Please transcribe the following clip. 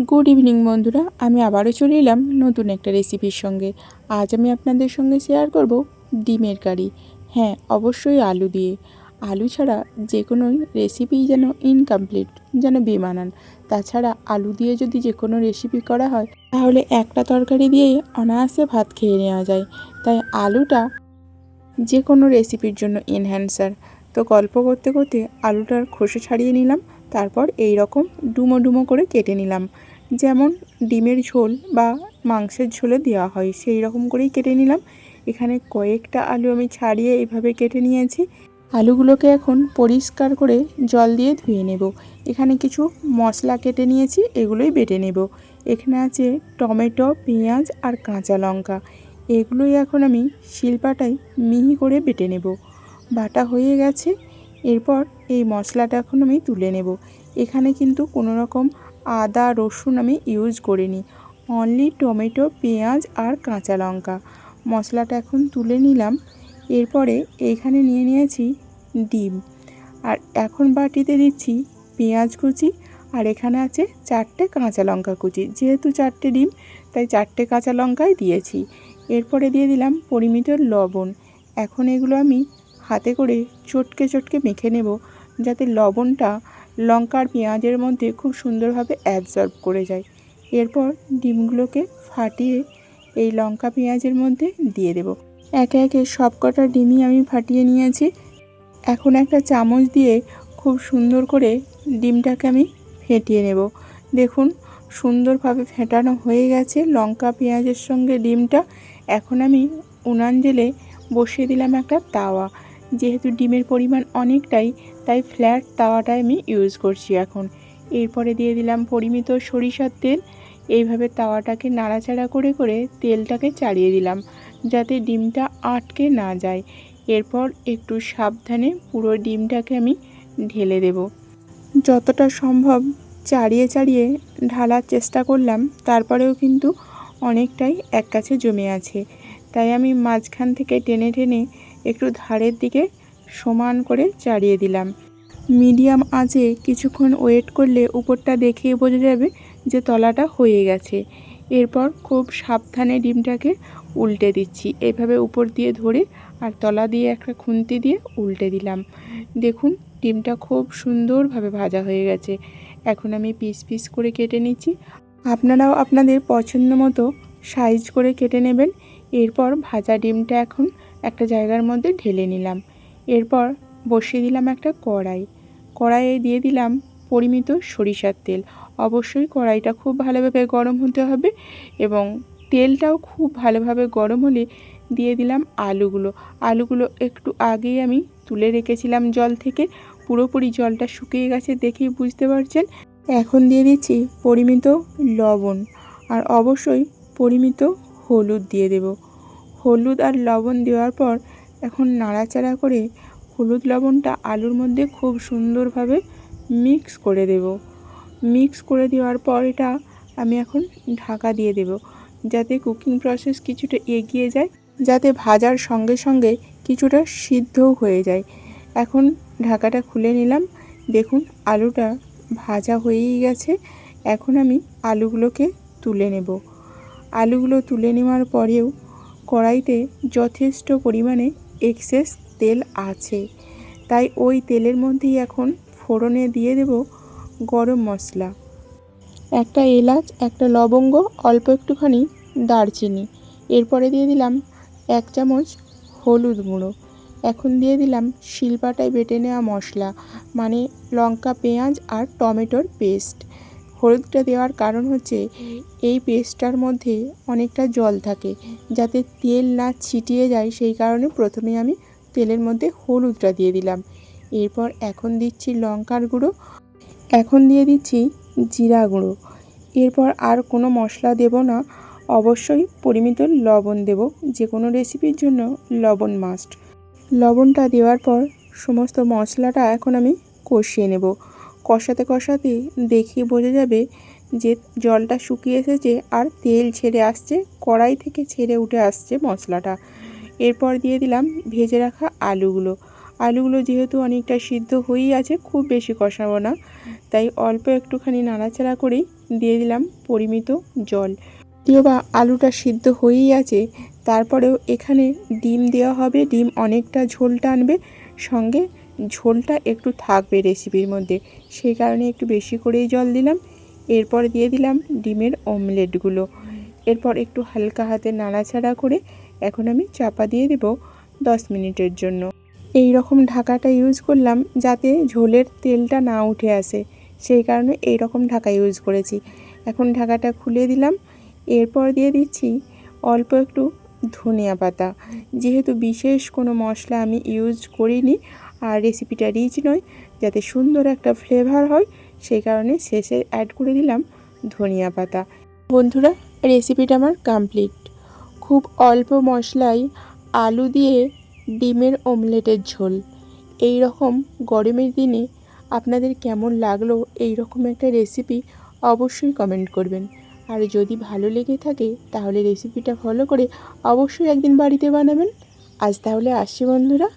Good evening বন্ধুরা, আমি আবারও চলে এলাম নতুন একটা রেসিপির সঙ্গে। আজ আমি আপনাদের সঙ্গে শেয়ার করব ডিমের কারি। হ্যাঁ, অবশ্যই আলু দিয়ে। আলু ছাড়া যে কোনো রেসিপি যেন ইনকমপ্লিট, যেন বেমানান। তাছাড়া আলু দিয়ে যদি যে কোনো রেসিপি করা হয় তাহলে একটা তরকারি দিয়েই অনায়াসে ভাত খেয়ে নেওয়া যায়। তাই আলুটা যে কোনো রেসিপির জন্য এনহ্যান্সার। তো গল্প করতে করতে আলুটার খোসা ছাড়িয়ে নিলাম, তারপর এই রকম ডুমো ডুমো করে কেটে নিলাম। যেমন ডিমের ঝোল বা মাংসের ঝোলে দেওয়া হয় সেই রকম করেই কেটে নিলাম। এখানে কয়েকটা আলু আমি ছাড়িয়ে এইভাবে কেটে নিয়েছি। আলুগুলোকে এখন পরিষ্কার করে জল দিয়ে ধুয়ে নেব। এখানে কিছু মশলা কেটে নিয়েছি, এগুলোই বেটে নেব। এখানে আছে টমেটো, পেঁয়াজ আর কাঁচা লঙ্কা। এগুলোই এখন আমি শিলপাটায় মিহি করে বেটে নেব। বাটা হয়ে গেছে। এরপর এই মশলাটা এখন আমি তুলে নেব। এখানে কিন্তু কোনো রকম আদা রসুন আমি ইউজ করিনি, অনলি টমেটো, পেঁয়াজ আর কাঁচা লঙ্কা। মশলাটা এখন তুলে নিলাম। এরপরে এইখানে নিয়ে নিয়েছি ডিম, আর এখন বাটিতে দিচ্ছি পেঁয়াজ কুচি, আর এখানে আছে 4টে কাঁচা লঙ্কা কুচি। যেহেতু 4টে ডিম তাই 4টে কাঁচা লঙ্কাই দিয়েছি। এরপরে দিয়ে দিলাম পরিমিত লবণ। এখন এগুলো আমি হাতে করে চটকে চটকে মেখে নেব, যাতে লবণটা লঙ্কার পেঁয়াজের মধ্যে খুব সুন্দরভাবে অ্যাবজর্ব করে যায়। এরপর ডিমগুলোকে ফাটিয়ে এই লঙ্কা পেঁয়াজের মধ্যে দিয়ে দেব। একে একে সব কটা ডিমই আমি ফাটিয়ে নিয়েছি। এখন একটা চামচ দিয়ে খুব সুন্দর করে ডিমটাকে আমি ফেটিয়ে নেব। দেখুন সুন্দরভাবে ফেটানো হয়ে গেছে লঙ্কা পেঁয়াজের সঙ্গে ডিমটা। এখন আমি উনান জেলে বসিয়ে দিলাম একটা তাওয়া। যেহেতু ডিমের পরিমাণ অনেকটাই, তাই ফ্ল্যাট তাওয়াটাই আমি ইউজ করছি এখন। এরপরে দিয়ে দিলাম পরিমিত সরিষার তেল। এইভাবে তাওয়াটাকে নাড়াচাড়া করে করে তেলটাকে চাড়িয়ে দিলাম, যাতে ডিমটা আটকে না যায়। এরপর একটু সাবধানে পুরো ডিমটাকে আমি ঢেলে দেব। যতটা সম্ভব চাড়িয়ে চাড়িয়ে ঢালার চেষ্টা করলাম, তারপরেও কিন্তু অনেকটাই এক কাছে জমে আছে। তাই আমি মাঝখান থেকে টেনে টেনে একটু ধারের দিকে সমান করে চাড়িয়ে দিলাম। মিডিয়াম আঁচে কিছুক্ষণ ওয়েট করলে উপরটা দেখেই বোঝা যাবে যে তলাটা হয়ে গেছে। এরপর খুব সাবধানে ডিমটাকে উল্টে দিচ্ছি, এভাবে উপর দিয়ে ধরে আর তলা দিয়ে একটা খুন্তি দিয়ে উল্টে দিলাম। দেখুন ডিমটা খুব সুন্দরভাবে ভাজা হয়ে গেছে। এখন আমি পিস পিস করে কেটে নিচ্ছি। আপনারাও আপনাদের পছন্দ মতো সাইজ করে কেটে নেবেন। এরপর ভাজা ডিমটা এখন একটা জায়গার মধ্যে ঢেলে নিলাম। এরপর বসিয়ে দিলাম একটা কড়াইয়ে দিয়ে দিলাম পরিমিত সরিষার তেল। অবশ্যই কড়াইটা খুব ভালোভাবে গরম হতে হবে এবং তেলটাও খুব ভালোভাবে গরম হলে দিয়ে দিলাম আলুগুলো একটু আগেই আমি তুলে রেখেছিলাম জল থেকে। পুরোপুরি জলটা শুকিয়ে গেছে দেখেই বুঝতে পারছেন। এখন দিয়ে দিচ্ছি পরিমিত লবণ, আর অবশ্যই পরিমিত হলুদ দিয়ে দেব। হলুদ আর লবণ দেওয়ার পর এখন নাড়াচাড়া করে হলুদ লবণটা আলুর মধ্যে খুব সুন্দরভাবে মিক্স করে দেব। মিক্স করে দেওয়ার পর এটা আমি এখন ঢাকা দিয়ে দেব, যাতে কুকিং প্রসেস কিছুটা এগিয়ে যায়, যাতে ভাজার সঙ্গে সঙ্গে কিছুটা সিদ্ধও হয়ে যায়। এখন ঢাকাটা খুলে নিলাম। দেখুন আলুটা ভাজা হয়েই গেছে। এখন আমি আলুগুলোকে তুলে নেব। আলুগুলো তুলে নেওয়ার পরেও কড়াইতে যথেষ্ট পরিমাণে এক্সেস তেল আছে, তাই ওই তেলের মধ্যেই এখন ফোড়নে দিয়ে দেব গরম মশলা, একটা এলাচ, একটা লবঙ্গ, অল্প একটুখানি দারচিনি। এরপরে দিয়ে দিলাম 1 চামচ হলুদ গুঁড়ো। এখন দিয়ে দিলাম শিলপাটায় বেটে নেওয়া মশলা, মানে লঙ্কা পেঁয়াজ আর টমেটোর পেস্ট। হলুদটা দেওয়ার কারণ হচ্ছে এই পেস্টটার মধ্যে অনেকটা জল থাকে, যাতে তেল না ছিটিয়ে যায়, সেই কারণে প্রথমে আমি তেলের মধ্যে হলুদটা দিয়ে দিলাম। এরপর এখন দিচ্ছি লঙ্কার গুঁড়ো, এখন দিয়ে দিচ্ছি জিরা গুঁড়ো। এরপর আর কোনো মশলা দেব না, অবশ্যই পরিমিত লবণ দেব। যে কোনো রেসিপির জন্য লবণ মাস্ট। লবণটা দেওয়ার পর সমস্ত মশলাটা এখন আমি কষিয়ে নেব। কষাতে কষাতে দেখেই বোঝা যাবে যে জলটা শুকিয়ে এসেছে আর তেল ছেড়ে আসছে, কড়াই থেকে ছেড়ে উঠে আসছে মশলাটা। এরপর দিয়ে দিলাম ভেজে রাখা আলুগুলো যেহেতু অনেকটা সিদ্ধ হয়েই আছে, খুব বেশি কষাবো না, তাই অল্প একটুখানি নাড়াচাড়া করেই দিয়ে দিলাম পরিমিত জল। যদিও বা আলুটা সিদ্ধ হয়েই আছে, তারপরেও এখানে ডিম দেওয়া হবে। ডিম অনেকটা ঝোল টানবে, সঙ্গে ঝোলটা একটু থাকবে রেসিপির মধ্যে, সেই কারণে একটু বেশি করেই জল দিলাম। এরপর দিয়ে দিলাম ডিমের অমলেটগুলো। এরপর একটু হালকা হাতে নাড়াচাড়া করে এখন আমি চাপা দিয়ে দেব 10 মিনিটের জন্য। এই রকম ঢাকাটা ইউজ করলাম যাতে ঝোলের তেলটা না উঠে আসে, সেই কারণে এই রকম ঢাকা ইউজ করেছি। এখন ঢাকাটা খুলে দিলাম। এরপর দিয়ে দিচ্ছি অল্প একটু ধনিয়া পাতা। যেহেতু বিশেষ কোনো মশলা আমি ইউজ করিনি আর রেসিপিটা রিচ নয়, যাতে সুন্দর একটা ফ্লেভার হয়, সেই কারণে শেষে অ্যাড করে দিলাম ধনিয়া পাতা। বন্ধুরা, রেসিপিটা আমার কমপ্লিট। খুব অল্প মশলায় আলু দিয়ে ডিমের অমলেটের ঝোল। এই রকম গরমের দিনে আপনাদের কেমন লাগলো এই রকম একটা রেসিপি অবশ্যই কমেন্ট করবেন। আর যদি ভালো লেগে থাকে তাহলে রেসিপিটা ফলো করে অবশ্যই একদিন বাড়িতে বানাবেন। আজ তাহলে আসছি বন্ধুরা।